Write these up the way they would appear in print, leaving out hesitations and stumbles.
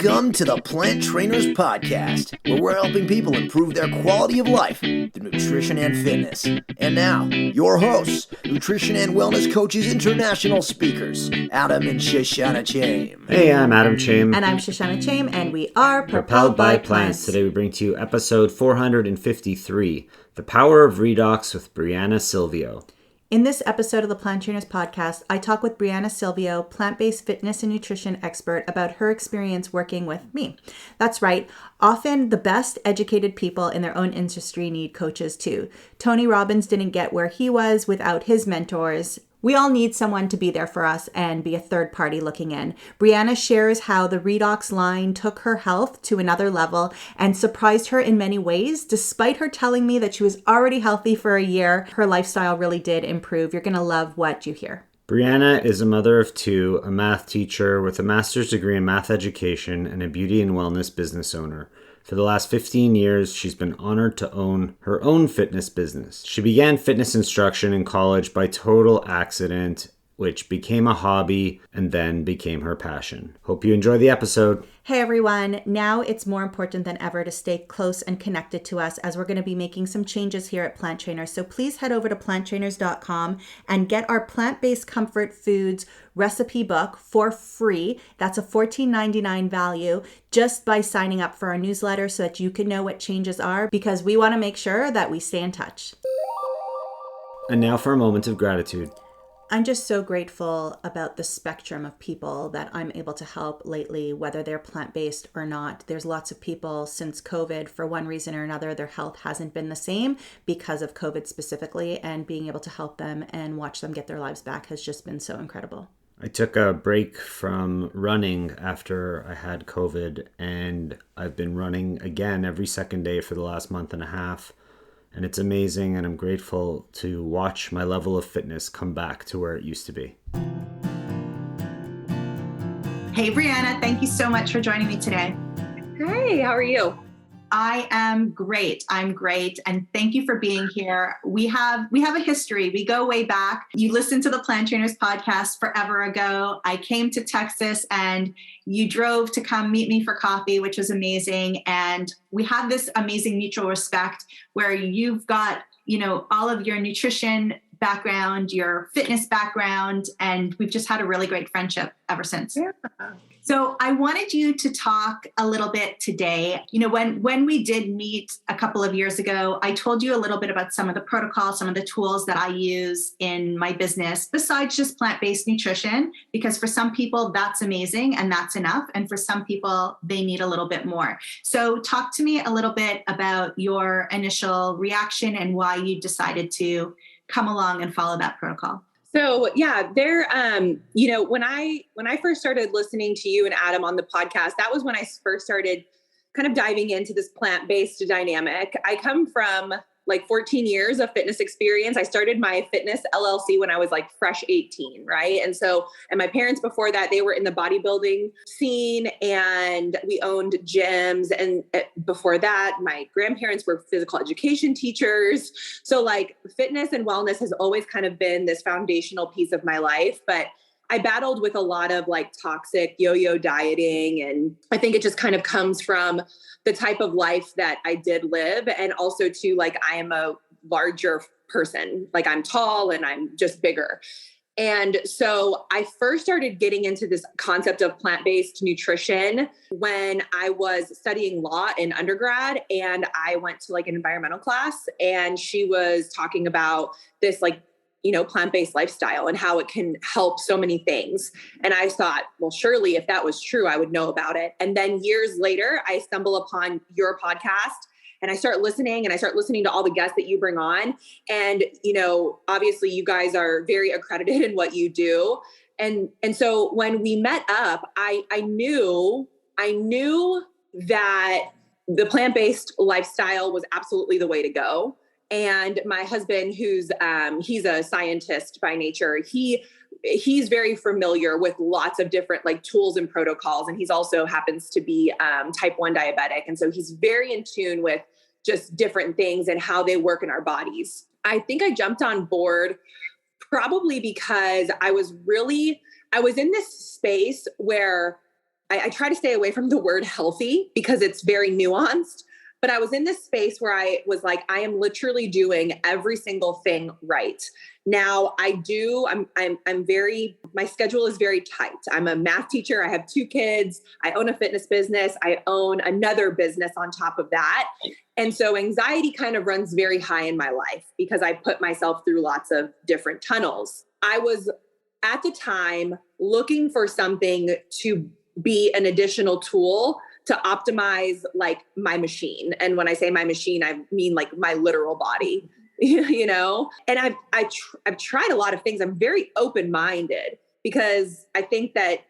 Welcome to the Plant Trainers Podcast, where we're helping people improve their quality of life through nutrition and fitness. And now, your hosts, nutrition and wellness coaches, international speakers, Adam and Shoshana Chaim. Hey, I'm Adam Chaim. And I'm Shoshana Chaim, and we are Propelled by Plants. Today we bring to you episode 453, The Power of Redox with Brianna Silvio. In this episode of the Plant Trainers Podcast, I talk with Brianna Silvio, plant-based fitness and nutrition expert, about her experience working with me. That's right. Often the best educated people in their own industry need coaches too. Tony Robbins didn't get where he was without his mentors. We all need someone to be there for us and be a third party looking in. Brianna shares how the Redox line took her health to another level and surprised her in many ways. Despite her telling me that she was already healthy for a year, her lifestyle really did improve. You're going to love what you hear. Brianna is a mother of two, a math teacher with a master's degree in math education, and a beauty and wellness business owner. For the last 15 years, she's been honored to own her own fitness business. She began fitness instruction in college by total accident, which became a hobby and then became her passion. Hope you enjoy the episode. Hey everyone, now it's more important than ever to stay close and connected to us as we're going to be making some changes here at Plant Trainers. So please head over to planttrainers.com and get our plant-based comfort foods recipe book for free. That's a $14.99 value just by signing up for our newsletter so that you can know what changes are, because we want to make sure that we stay in touch. And now for a moment of gratitude. I'm just so grateful about the spectrum of people that I'm able to help lately, whether they're plant-based or not. There's lots of people since COVID, for one reason or another, their health hasn't been the same because of COVID specifically, and being able to help them and watch them get their lives back has just been so incredible. I took a break from running after I had COVID, and I've been running again every second day for the last month and a half. And it's amazing, and I'm grateful to watch my level of fitness come back to where it used to be. Hey, Brianna, thank you so much for joining me today. Hey, how are you? I am great. I'm great. And thank you for being here. We have a history. We go way back. You listened to the Plant Trainers podcast forever ago. I came to Texas and you drove to come meet me for coffee, which was amazing. And we had this amazing mutual respect where you've got, all of your nutrition background, your fitness background, and we've just had a really great friendship ever since. Yeah. So I wanted you to talk a little bit today. When we did meet a couple of years ago, I told you a little bit about some of the protocols, some of the tools that I use in my business, besides just plant-based nutrition, because for some people that's amazing and that's enough. And for some people, they need a little bit more. So talk to me a little bit about your initial reaction and why you decided to come along and follow that protocol. So yeah, when I first started listening to you and Adam on the podcast, that was when I first started kind of diving into this plant-based dynamic. I come from like 14 years of fitness experience. I started my fitness LLC when I was like fresh 18, right? And my parents before that, they were in the bodybuilding scene and we owned gyms. And before that, my grandparents were physical education teachers. So like fitness and wellness has always kind of been this foundational piece of my life. But I battled with a lot of like toxic yo-yo dieting. And I think it just kind of comes from the type of life that I did live. And also too, like I am a larger person, like I'm tall and I'm just bigger. And so I first started getting into this concept of plant-based nutrition when I was studying law in undergrad, and I went to like an environmental class, and she was talking about this like plant-based lifestyle and how it can help so many things. And I thought, well, surely if that was true, I would know about it. And then years later, I stumble upon your podcast and I start listening to all the guests that you bring on. And, obviously you guys are very accredited in what you do. And so when we met up, I knew that the plant-based lifestyle was absolutely the way to go. And my husband, he's a scientist by nature, he's very familiar with lots of different like tools and protocols. And he's also happens to be type 1 diabetic. And so he's very in tune with just different things and how they work in our bodies. I think I jumped on board probably because I was in this space where I try to stay away from the word healthy because it's very nuanced, but I was in this space where I was like, I am literally doing every single thing right. Now my schedule is very tight. I'm a math teacher. I have 2 kids. I own a fitness business. I own another business on top of that. And so anxiety kind of runs very high in my life because I put myself through lots of different tunnels. I was at the time looking for something to be an additional tool to optimize like my machine. And when I say my machine, I mean like my literal body, you know? And I've tried a lot of things. I'm very open-minded because I think that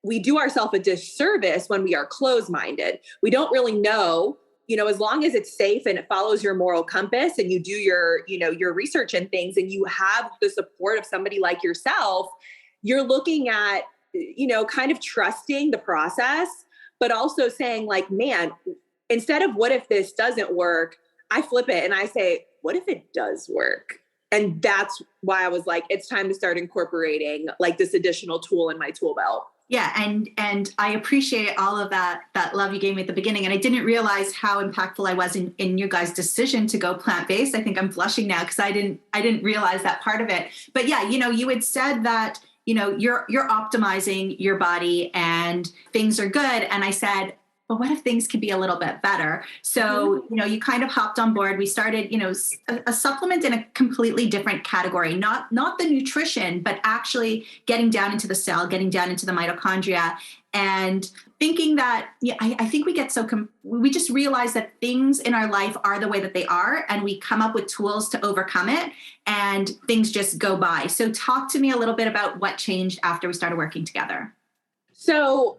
we do ourselves a disservice when we are closed-minded. We don't really know, as long as it's safe and it follows your moral compass and you do your research and things, and you have the support of somebody like yourself, you're looking at, kind of trusting the process, but also saying like, man, instead of what if this doesn't work, I flip it and I say, what if it does work? And that's why I was like, it's time to start incorporating like this additional tool in my tool belt. Yeah. And I appreciate all of that love you gave me at the beginning. And I didn't realize how impactful I was in your guys' decision to go plant-based. I think I'm blushing now because I didn't realize that part of it. But yeah, you had said that, you're optimizing your body and things are good. And I said, but what if things could be a little bit better? So, you kind of hopped on board. We started, a supplement in a completely different category, not the nutrition, but actually getting down into the cell, getting down into the mitochondria, and thinking that, I think we get we just realize that things in our life are the way that they are, and we come up with tools to overcome it, and things just go by. So talk to me a little bit about what changed after we started working together. So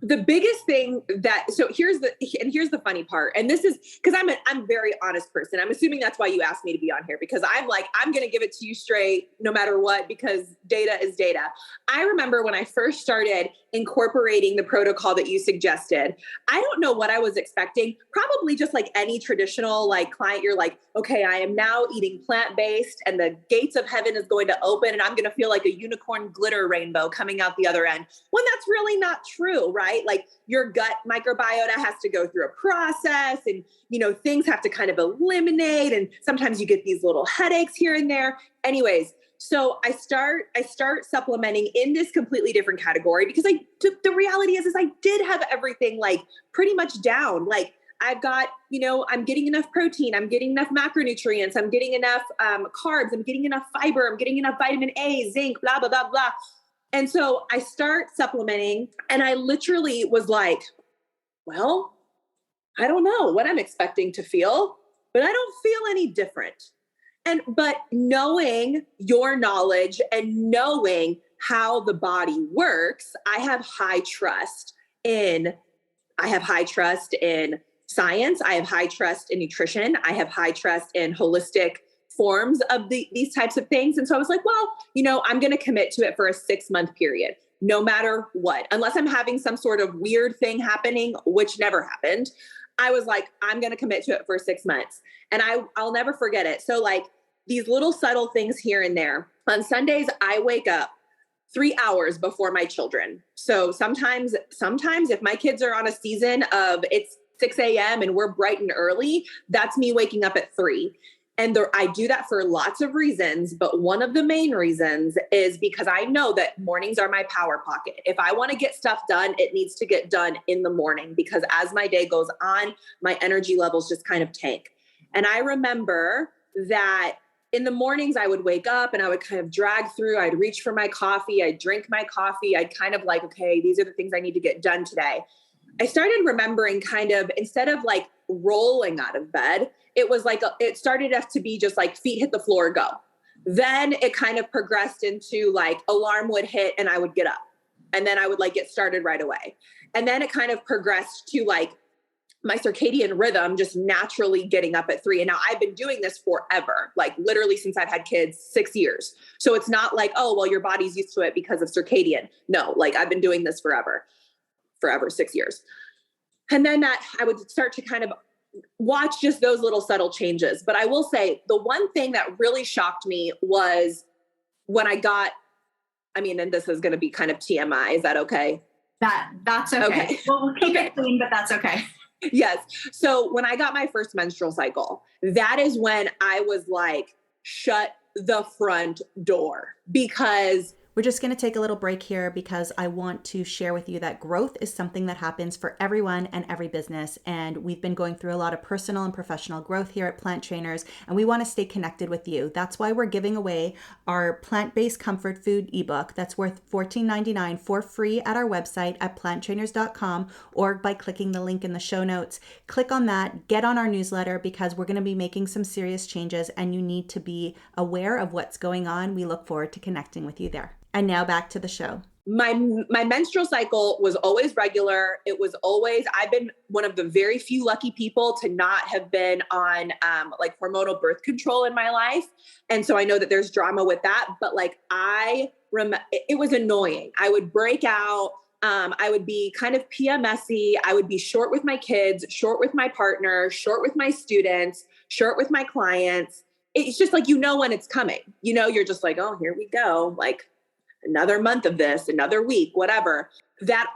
the biggest thing here's the funny part. And this is because I'm a very honest person. I'm assuming that's why you asked me to be on here, because I'm going to give it to you straight no matter what, because data is data. I remember when I first started incorporating the protocol that you suggested, I don't know what I was expecting. Probably just like any traditional like client, you're like, okay, I am now eating plant-based and the gates of heaven is going to open and I'm going to feel like a unicorn glitter rainbow coming out the other end. When that's really not true, right? Like your gut microbiota has to go through a process and, things have to kind of eliminate. And sometimes you get these little headaches here and there. Anyways, so I start supplementing in this completely different category because the reality is I did have everything like pretty much down. Like I've got, I'm getting enough protein, I'm getting enough macronutrients, I'm getting enough carbs, I'm getting enough fiber, I'm getting enough vitamin A, zinc, blah, blah, blah, blah. And so I start supplementing and I literally was like, well, I don't know what I'm expecting to feel, but I don't feel any different. But knowing your knowledge and knowing how the body works, I have high trust in science. I have high trust in nutrition. I have high trust in holistic forms of these types of things. And so I was like, well, I'm going to commit to it for a 6-month period, no matter what, unless I'm having some sort of weird thing happening, which never happened. I was like, I'm going to commit to it for 6 months. And I'll never forget it. So like these little subtle things here and there. On Sundays, I wake up 3 hours before my children. So sometimes if my kids are on a season of it's 6 a.m. and we're bright and early, that's me waking up at 3. And I do that for lots of reasons, but one of the main reasons is because I know that mornings are my power pocket. If I want to get stuff done, it needs to get done in the morning, because as my day goes on, my energy levels just kind of tank. And I remember that in the mornings I would wake up and I would kind of drag through, I'd reach for my coffee, I'd drink my coffee, I'd kind of like, okay, these are the things I need to get done today. I started remembering kind of, instead of like rolling out of bed, it was like, it started to be just like feet hit the floor, go. Then it kind of progressed into like alarm would hit and I would get up and then I would like get started right away. And then it kind of progressed to like my circadian rhythm, just naturally getting up at 3. And now I've been doing this forever, like literally since I've had kids, 6 years. So it's not like, oh, well, your body's used to it because of circadian. No, like I've been doing this forever, 6 years. And then that I would start to kind of watch just those little subtle changes. But I will say the one thing that really shocked me was when I got, and this is going to be kind of TMI. Is that okay? That's okay. Well, we'll keep it clean, but that's okay. Yes. So when I got my first menstrual cycle, that is when I was like, shut the front door, because we're just going to take a little break here because I want to share with you that growth is something that happens for everyone and every business. And we've been going through a lot of personal and professional growth here at Plant Trainers, and we want to stay connected with you. That's why we're giving away our plant-based comfort food ebook that's worth $14.99 for free at our website at planttrainers.com, or by clicking the link in the show notes. Click on that, get on our newsletter, because we're going to be making some serious changes and you need to be aware of what's going on. We look forward to connecting with you there. And now back to the show. My menstrual cycle was always regular. It was always, I've been one of the very few lucky people to not have been on like hormonal birth control in my life. And so I know that there's drama with that, but like it was annoying. I would break out. I would be kind of PMSy. I would be short with my kids, short with my partner, short with my students, short with my clients. It's just like, when it's coming, you're just like, oh, here we go. Like, another month of this, another week, whatever. That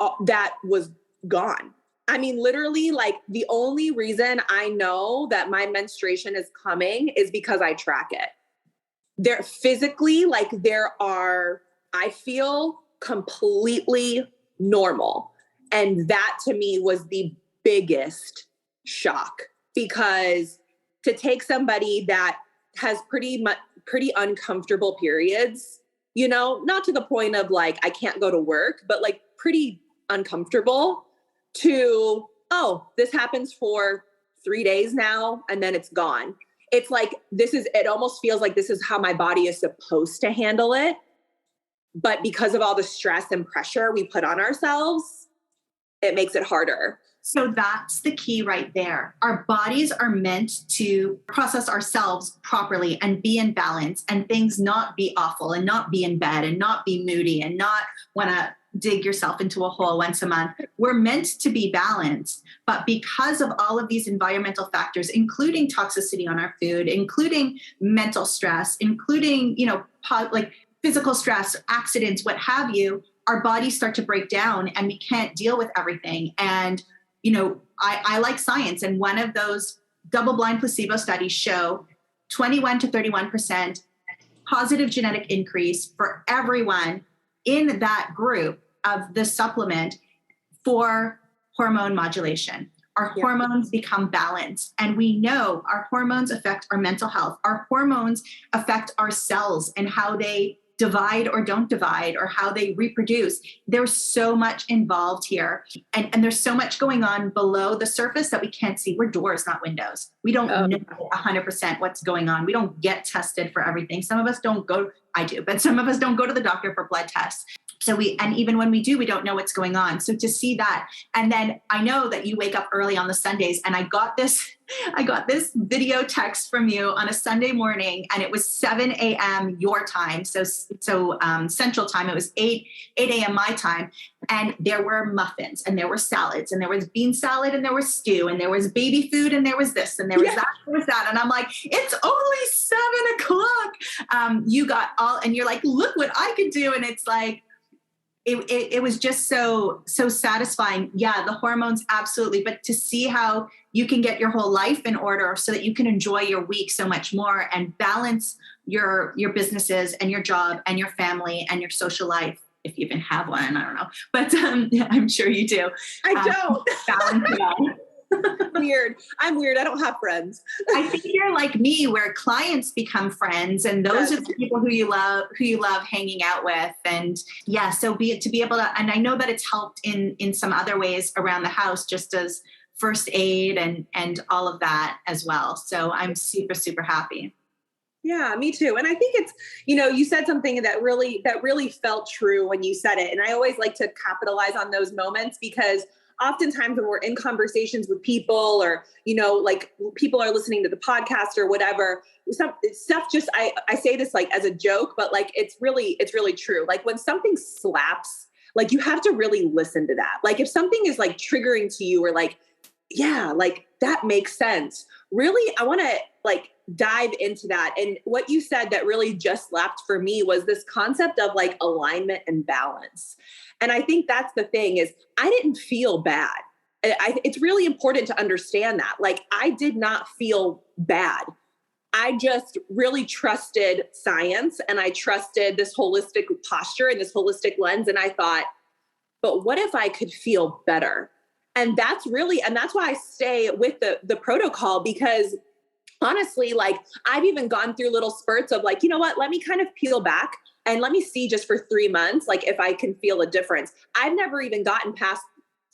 was gone. I mean, literally, like, the only reason I know that my menstruation is coming is because I track it. There physically, like, I feel completely normal. And that to me was the biggest shock, because to take somebody that has pretty uncomfortable periods, not to the point of like, I can't go to work, but like pretty uncomfortable, to, oh, this happens for 3 days now, and then it's gone. It's like, it almost feels like this is how my body is supposed to handle it. But because of all the stress and pressure we put on ourselves, it makes it harder. So that's the key right there. Our bodies are meant to process ourselves properly and be in balance, and things not be awful and not be in bed and not be moody and not want to dig yourself into a hole once a month. We're meant to be balanced, but because of all of these environmental factors, including toxicity on our food, including mental stress, including, like physical stress, accidents, what have you, our bodies start to break down and we can't deal with everything. And I like science, and one of those double-blind placebo studies show 21 to 31% positive genetic increase for everyone in that group of the supplement for hormone modulation. Our hormones become balanced, and we know our hormones affect our mental health. Our hormones affect our cells and how they divide or don't divide, or how they reproduce. There's so much involved here. And there's so much going on below the surface that we can't see. We're doors, not windows. We don't know 100% what's going on. We don't get tested for everything. Some of us don't go, I do, but some of us don't go to the doctor for blood tests. And even when we do, we don't know what's going on. So to see that, and then I know that you wake up early on the Sundays, and I got this video text from you on a Sunday morning, and it was 7 a.m. your time. So Central time, it was 8 a.m. my time. And there were muffins, and there were salads, and there was bean salad, and there was stew, and there was baby food, and there was this, and there was that, and there was that. And I'm like, it's only 7 o'clock. You got all, and you're like, look what I could do. And it's like, it was just so satisfying. Yeah, the hormones, absolutely. But to see how you can get your whole life in order so that you can enjoy your week so much more and balance your businesses and your job and your family and your social life, if you even have one, I don't know. But I'm sure you do. I don't. Balance it out. Weird. I'm weird. I don't have friends. I think you're like me, where clients become friends, and those are the people who you love hanging out with. And yeah, so to be able to, and I know that it's helped in some other ways around the house, just as first aid and all of that as well. So I'm super, super happy. Yeah, me too. And I think it's, you said something that really felt true when you said it. And I always like to capitalize on those moments, because oftentimes when we're in conversations with people, or, like people are listening to the podcast or whatever, some stuff just, I say this like as a joke, but like, it's really true. Like when something slaps, like you have to really listen to that. Like if something is like triggering to you, or like, yeah, like that makes sense. Really, I want to like dive into that. And what you said that really just slapped for me was this concept of like alignment and balance. And I think that's the thing is I didn't feel bad. It's really important to understand that. Like, I did not feel bad. I just really trusted science, and I trusted this holistic posture and this holistic lens. And I thought, but what if I could feel better? And that's why I stay with the protocol, because honestly, like, I've even gone through little spurts of like, you know what, let me kind of peel back and let me see just for 3 months, like if I can feel a difference. I've never even gotten past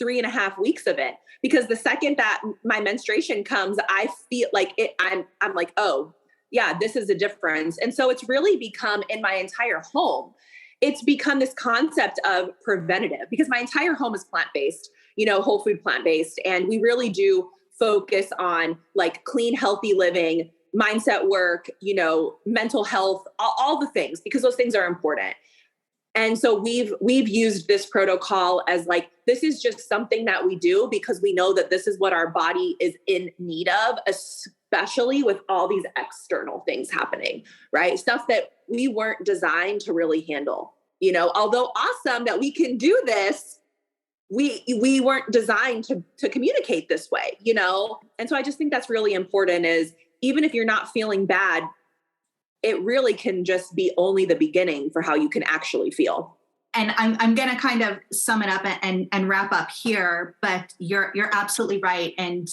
3.5 weeks of it, because the second that my menstruation comes, I feel like it, I'm like, oh yeah, this is a difference. And so it's really become in my entire home, it's become this concept of preventative, because my entire home is plant-based, whole food plant-based. And we really do focus on like clean, healthy living, mindset work, mental health, all the things, because those things are important. And so we've used this protocol as like, this is just something that we do because we know that this is what our body is in need of, especially with all these external things happening, right? Stuff that we weren't designed to really handle, although awesome that we can do this, we weren't designed to communicate this way, And so I just think that's really important, is even if you're not feeling bad, it really can just be only the beginning for how you can actually feel. And I'm going to kind of sum it up and wrap up here, but you're absolutely right. And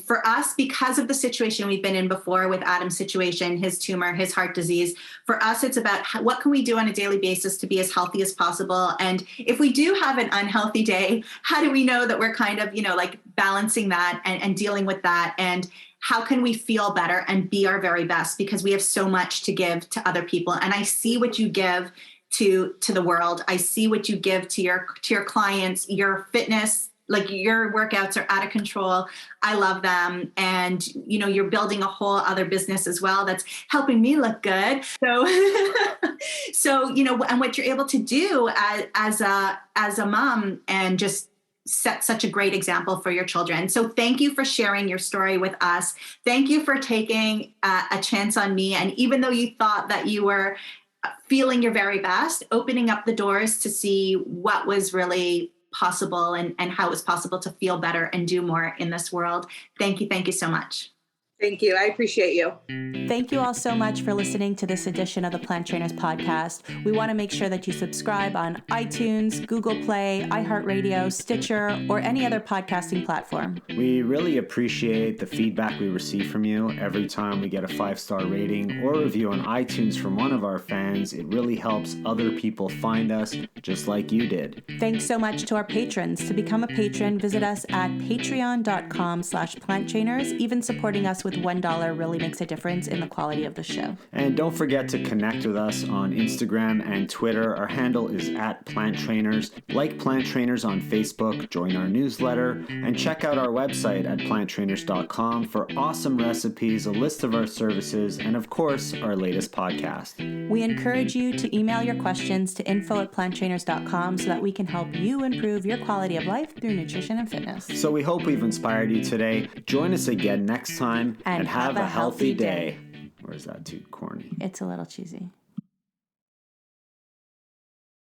for us, because of the situation we've been in before with Adam's situation, his tumor, his heart disease, for us, it's about what can we do on a daily basis to be as healthy as possible. And if we do have an unhealthy day, how do we know that we're kind of, like balancing that and dealing with that? And how can we feel better and be our very best? Because we have so much to give to other people. And I see what you give to the world. I see what you give to your clients, your fitness, like your workouts are out of control. I love them. And, you're building a whole other business as well that's helping me look good. So, and what you're able to do as a mom, and just set such a great example for your children. So thank you for sharing your story with us. Thank you for taking a chance on me. And even though you thought that you were feeling your very best, opening up the doors to see what was really possible and how it was possible to feel better and do more in this world. Thank you. Thank you so much. Thank you. I appreciate you. Thank you all so much for listening to this edition of the Plant Trainers Podcast. We want to make sure that you subscribe on iTunes, Google Play, iHeartRadio, Stitcher, or any other podcasting platform. We really appreciate the feedback we receive from you every time we get a 5-star rating or review on iTunes from one of our fans. It really helps other people find us, just like you did. Thanks so much to our patrons. To become a patron, visit us at patreon.com/planttrainers. Even supporting us with $1 really makes a difference in the quality of the show. And don't forget to connect with us on Instagram and Twitter. Our handle is @PlantTrainers. Like Plant Trainers on Facebook, join our newsletter, and check out our website at planttrainers.com for awesome recipes, a list of our services, and of course, our latest podcast. We encourage you to email your questions to info@planttrainers.com so that we can help you improve your quality of life through nutrition and fitness. So we hope we've inspired you today. Join us again next time. And have a healthy day. Or is that too corny? It's a little cheesy.